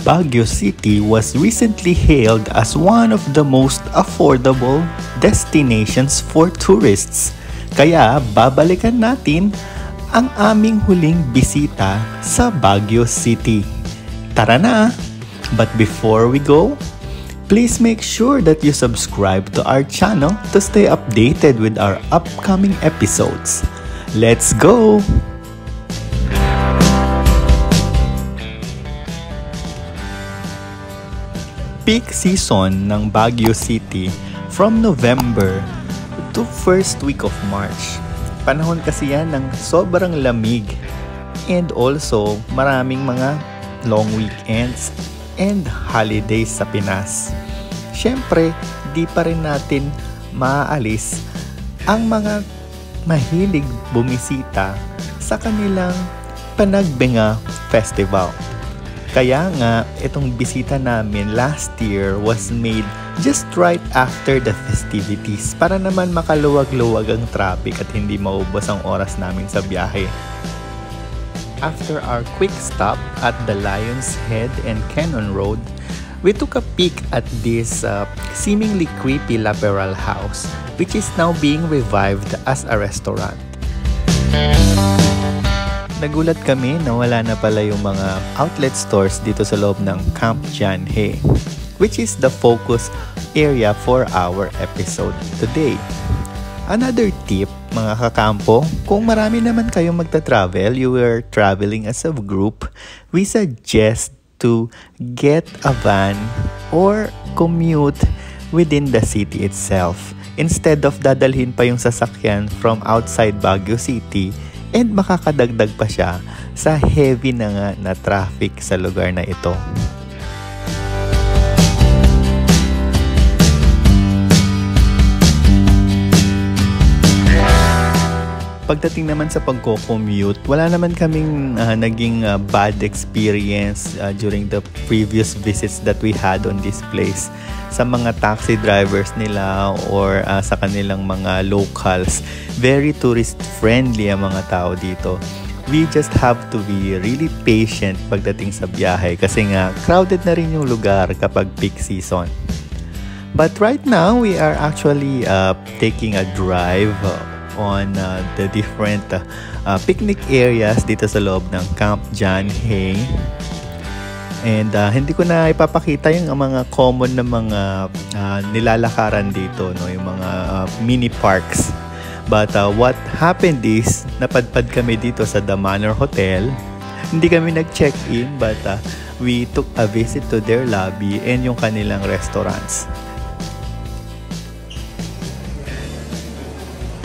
Baguio City was recently hailed as one of the most affordable destinations for tourists. Kaya babalikan natin ang aming huling bisita sa Baguio City. Tara na! But before we go, please make sure that you subscribe to our channel to stay updated with our upcoming episodes. Let's go! Peak season ng Baguio City from November to first week of March. Panahon kasi yan ng sobrang lamig and also maraming mga long weekends and holidays sa Pinas. Siyempre, di pa rin natin maaalis ang mga mahilig bumisita sa kanilang Panagbenga Festival. Kaya nga, itong bisita namin last year was made just right after the festivities para naman makaluwag-luwag ang traffic at hindi maubos ang oras namin sa biyahe. After our quick stop at the Lion's Head and Cannon Road, we took a peek at this seemingly creepy Laperal house, which is now being revived as a restaurant. Nagulat kami na wala na pala yung mga outlet stores dito sa loob ng Camp John Hay, which is the focus area for our episode today. Another tip, mga kakampo, kung marami naman kayong magta-travel, you are traveling as a group, we suggest to get a van or commute within the city itself instead of dadalhin pa yung sasakyan from outside Baguio City and makakadagdag pa siya sa heavy na nga na traffic sa lugar na ito. Pagdating naman sa pagko-commute, wala naman kaming naging bad experience during the previous visits that we had on this place. Sa mga taxi drivers nila or sa kanilang mga locals, very tourist-friendly ang mga tao dito. We just have to be really patient pagdating sa biyahe kasi nga crowded na rin yung lugar kapag peak season. But right now, we are actually taking a drive on the different picnic areas dito sa loob ng Camp John Hay. And hindi ko na ipapakita yung mga common na mga nilalakaran dito, no? Yung mga mini parks. But what happened is, napadpad kami dito sa The Manor Hotel. Hindi kami nag-check-in but we took a visit to their lobby and yung kanilang restaurants.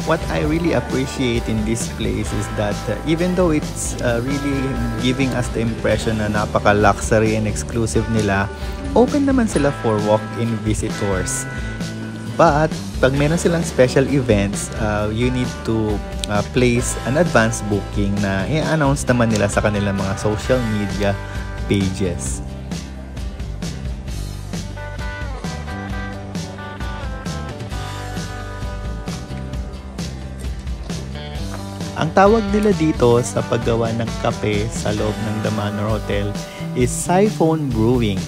What I really appreciate in this place is that even though it's really giving us the impression na napaka-luxury and exclusive nila, open naman sila for walk-in visitors. But pag meron silang special events, you need to place an advance booking na i-announce naman nila sa kanilang mga social media pages. Ang tawag nila dito sa paggawa ng kape sa loob ng The Manor Hotel is siphon brewing.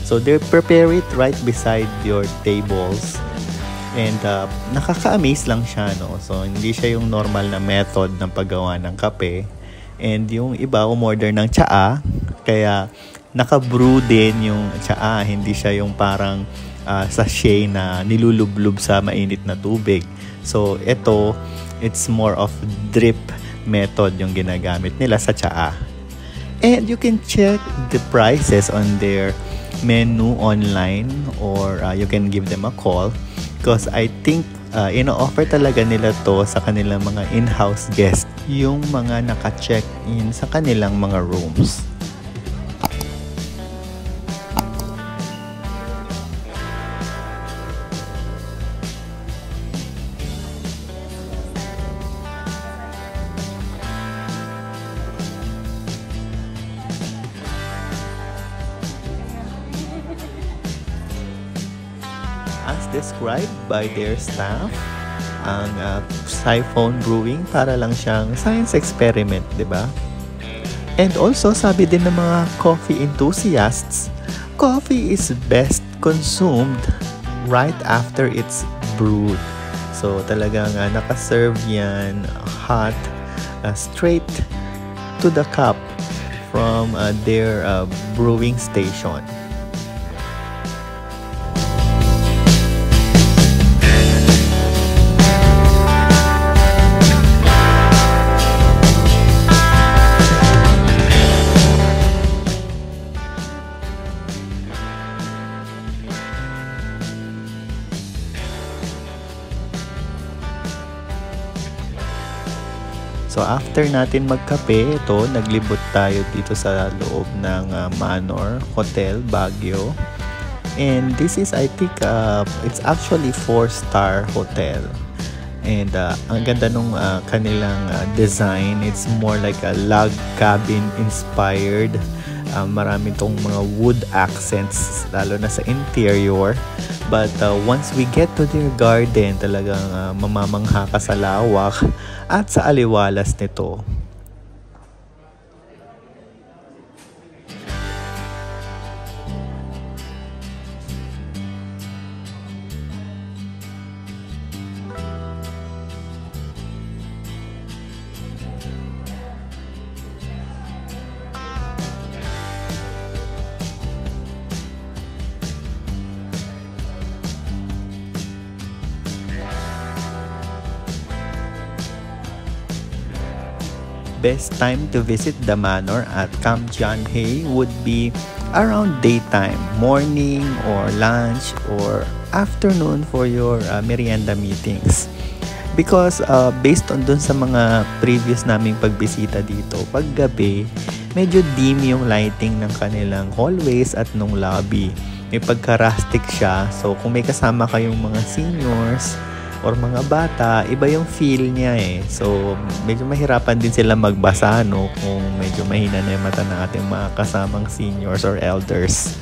So they prepare it right beside your tables. And nakaka-amaze lang siya, no? So hindi siya yung normal na method ng paggawa ng kape. And yung iba umorder ng tsaa, kaya naka-brew din yung tsaa. Hindi siya yung parang sachet na nilulublob sa mainit na tubig. So ito, it's more of drip method yung ginagamit nila sa tsaa. And you can check the prices on their menu online or you can give them a call because I think ino-offer talaga nila to sa kanilang mga in-house guests, yung mga naka-check-in sa kanilang mga rooms. As described by their staff, ang siphon brewing para lang siyang science experiment, di ba? And also, sabi din ng mga coffee enthusiasts, coffee is best consumed right after it's brewed. So talagang nakaserve yan hot, straight to the cup from their brewing station. So after natin magkape, ito, naglibot tayo dito sa loob ng Manor Hotel, Baguio. And this is, I think, it's actually 4-star hotel. And ang ganda nung kanilang design. It's more like a log cabin inspired. Marami tong mga wood accents, lalo na sa interior. But once we get to their garden, talagang mamamangha ka sa lawak at sa aliwalas nito. Best time to visit the manor at Camp John Hay would be around daytime, morning or lunch or afternoon for your merienda meetings. Because based on dun sa mga previous naming pagbisita dito, paggabi, medyo dim yung lighting ng kanilang hallways at nung lobby. May pagka-rustic siya, so kung may kasama kayong mga seniors or mga bata, iba yung feel niya eh. So, medyo mahirapan din sila magbasa, no? Kung medyo mahina na yung mata ng ating mga kasamang seniors or elders.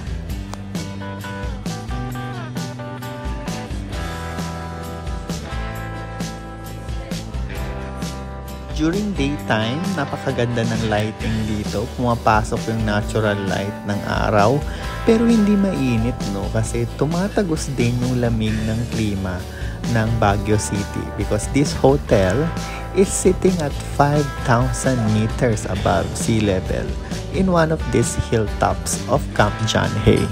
During daytime, napakaganda ng lighting dito. Pumapasok yung natural light ng araw. Pero hindi mainit, no? Kasi tumatagos din yung lamig ng klima ng Baguio City because this hotel is sitting at 5,000 meters above sea level in one of these hilltops of Camp John Hay.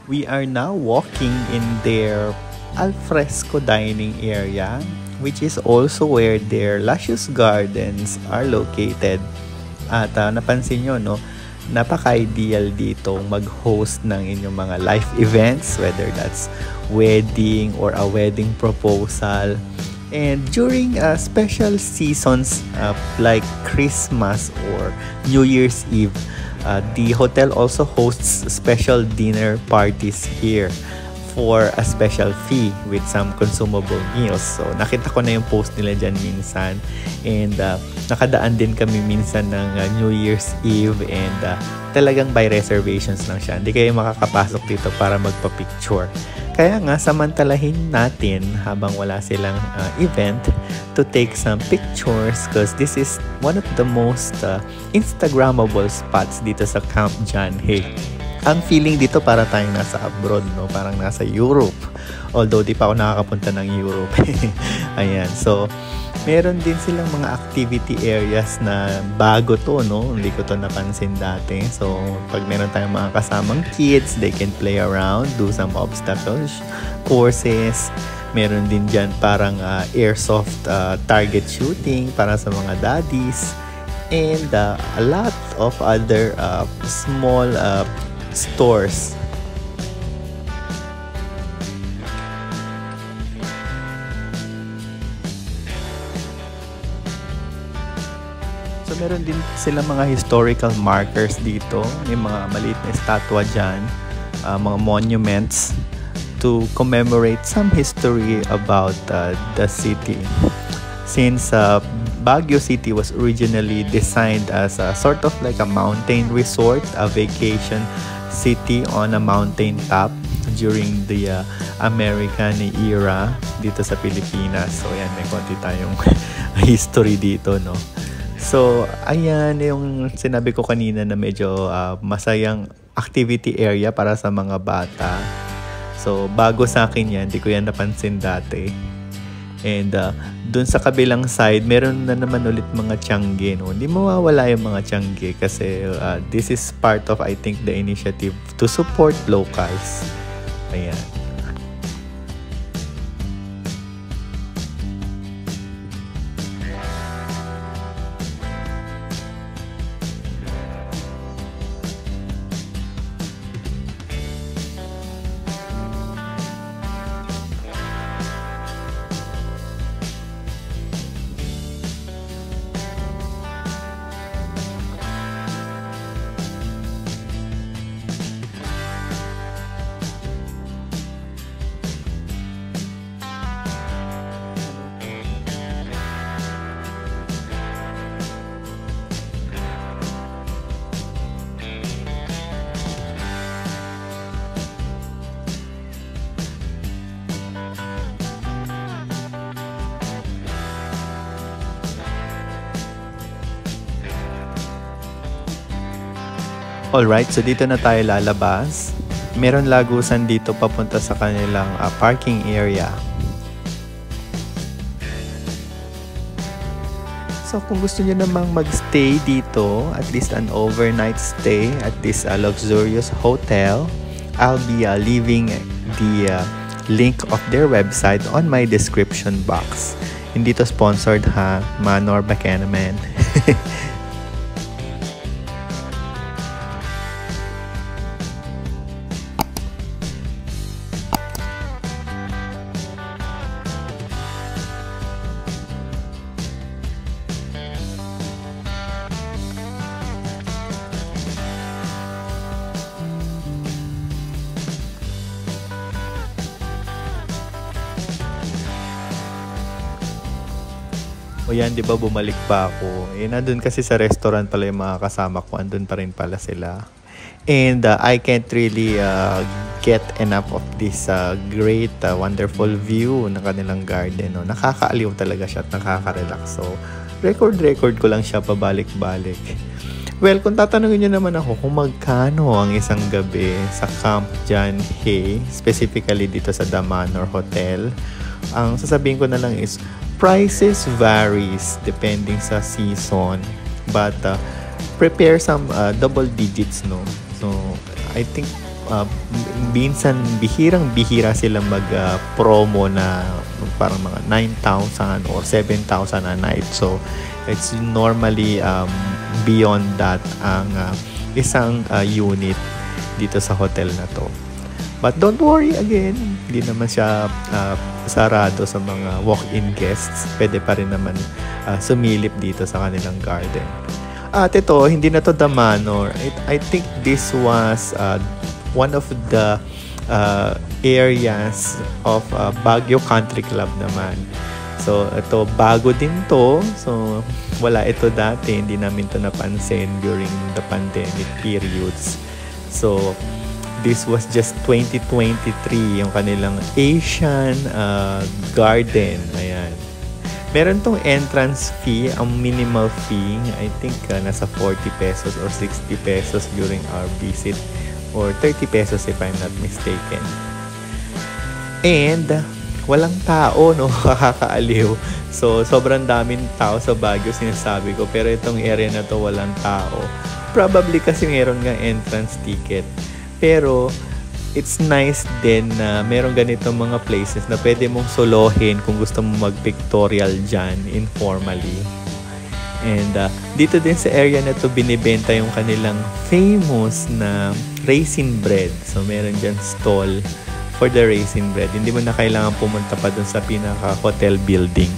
We are now walking in their alfresco dining area, which is also where their luscious gardens are located. At napansin nyo, no, napaka-ideal dito mag-host ng inyong mga life events, whether that's wedding or a wedding proposal. And during special seasons like Christmas or New Year's Eve, the hotel also hosts special dinner parties here for a special fee with some consumable meals. So, nakita ko na yung post nila dyan minsan. And nakadaan din kami minsan ng New Year's Eve and talagang by reservations lang siya. Hindi kayo makakapasok dito para magpa-picture. Kaya nga, samantalahin natin habang wala silang event to take some pictures because this is one of the most Instagrammable spots dito sa Camp John Hay. Ang feeling dito para tayong nasa abroad, no? Parang nasa Europe. Although di pa ako nakakapunta ng Europe. Ayan, so meron din silang mga activity areas na bago to, no? Hindi ko to napansin dati. So, pag meron tayong mga kasamang kids, they can play around, do some obstacles courses. Meron din dyan parang airsoft target shooting para sa mga daddies. And a lot of other small stores. So meron din sila mga historical markers dito. May mga maliit na estatwa dyan, mga monuments to commemorate some history about the city. Since Baguio City was originally designed as a sort of like a mountain resort, a vacation city on a mountain top during the American era dito sa Pilipinas. So yan, may konti tayong history dito, no? So, ayan yung sinabi ko kanina na medyo masayang activity area para sa mga bata. So, bago sa akin yan, di ko yan napansin dati. And dun sa kabilang side, meron na naman ulit mga tiangge. No? Hindi mawawala yung mga tiangge kasi this is part of, I think, the initiative to support locals. Ayan. Alright, so dito na tayo lalabas. Meron lagusan dito papunta sa kanilang parking area. So kung gusto niyo namang magstay dito, at least an overnight stay at this luxurious hotel, I'll be leaving the link of their website on my description box. Hindi to sponsored ha, Manor Buchanan. O yan, di ba bumalik pa ako? Nandun kasi sa restaurant pala yung mga kasama ko. Andun pa rin pala sila. And I can't really get enough of this great, wonderful view ng kanilang garden. No? Nakakaaliw talaga siya at nakaka-relax. So, record ko lang siya pabalik-balik. Well, kung tatanungin nyo naman ako kung magkano ang isang gabi sa Camp John Hay, specifically dito sa The Manor Hotel, ang sasabihin ko na lang is, prices varies depending sa season, but prepare some double digits, no? So I think minsan bihirang-bihira sila mag-promo na parang mga 9,000 or 7,000 a night. So it's normally beyond that ang isang unit dito sa hotel na to. But don't worry, again, hindi naman siya sarado sa mga walk-in guests. Pwede pa rin naman sumilip dito sa kanilang garden. At ito, hindi na to The Manor. I think this was one of the areas of Baguio Country Club naman. So, ito, bago din to. So, wala ito dati. Hindi namin to napansin during the pandemic periods. So, this was just 2023, yung kanilang Asian garden. Ayan. Meron tong entrance fee, ang minimal fee, I think nasa 40 pesos or 60 pesos during our visit. Or 30 pesos if I'm not mistaken. And walang tao, no? Kakakaaliw. So, sobrang daming tao sa Baguio, sinasabi ko. Pero itong area na to, walang tao. Probably kasi meron nga entrance ticket. Pero it's nice din na meron ganitong mga places na pwede mong solohin kung gusto mong mag-pictorial dyan informally. And dito din sa area na to binibenta yung kanilang famous na raisin bread. So meron dyan stall for the raisin bread. Hindi mo na kailangan pumunta pa dun sa pinaka-hotel building.